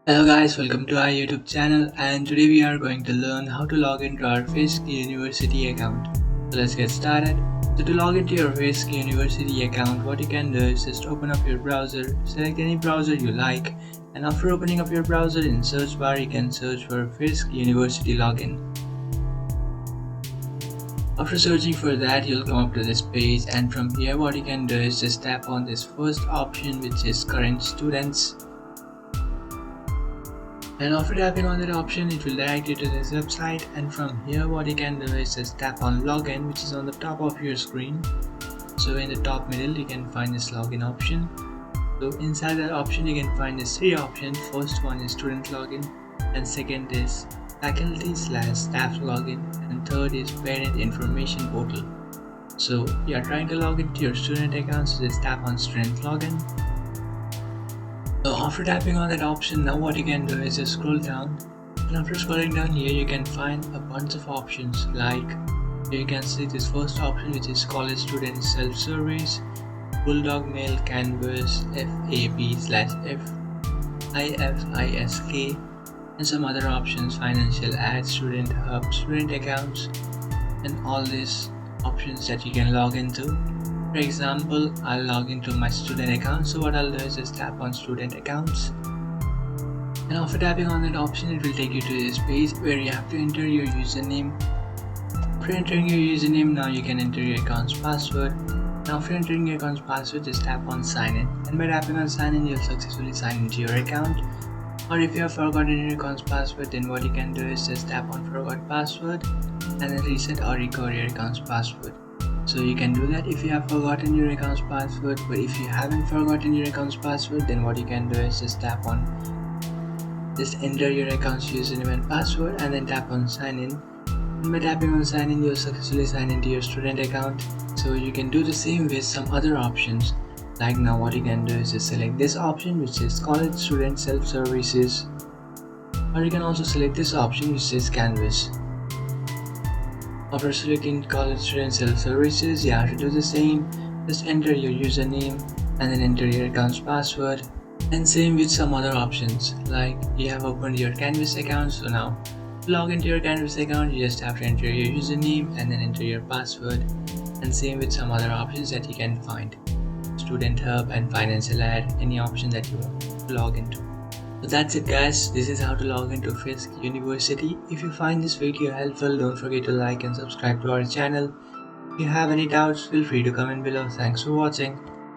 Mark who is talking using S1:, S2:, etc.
S1: Hello guys, welcome to our YouTube channel, and today we are going to learn how to log into our Fisk University account. So let's get started. So to log into your Fisk University account, what you can do is just open up your browser, select any browser you like, and after opening up your browser in search bar you can search for Fisk University login. After searching for that, you'll come up to this page, and from here what you can do is just tap on this first option, which is current students. And after tapping on that option, it will direct you to this website, and from here what you can do is just tap on login, which is on the top of your screen. So in the top middle you can find this login option. So inside that option you can find these three options. First one is student login, and second is faculty/staff login, and third is parent information portal. So you are trying to log into your student account, so just tap on student login. So after tapping on that option, now what you can do is just scroll down, and after scrolling down here you can find a bunch of options. Like you can see this first option, which is college student self-service, bulldog mail, canvas, FAB/FIFISK, and some other options, financial ads, student hub, student accounts, and all these options that you can log into. For example, I'll log into my student account, so what I'll do is just tap on student accounts, and after tapping on that option it will take you to this page where you have to enter your username. After entering your username, now you can enter your account's password. Now after entering your account's password, just tap on sign in, and by tapping on sign in you'll successfully sign into your account. Or if you have forgotten your account's password, then what you can do is just tap on forgot password and then reset or recover your account's password. So you can do that if you have forgotten your account's password, but if you haven't forgotten your account's password, then what you can do is just enter your account's username and password and then tap on sign in. And by tapping on sign in, you'll successfully sign into your student account. So you can do the same with some other options. Like now what you can do is just select this option, which is college student self-services, or you can also select this option, which is canvas. After selecting college student self-services, you have to do the same. Just enter your username and then enter your account's password, and same with some other options. Like you have opened your canvas account, so now to log into your canvas account you just have to enter your username and then enter your password, and same with some other options that you can find, student hub and financial ad, any option that you want to log into. So that's it guys, this is how to log into Fisk University. If you find this video helpful, don't forget to like and subscribe to our channel. If you have any doubts, feel free to comment below. Thanks for watching.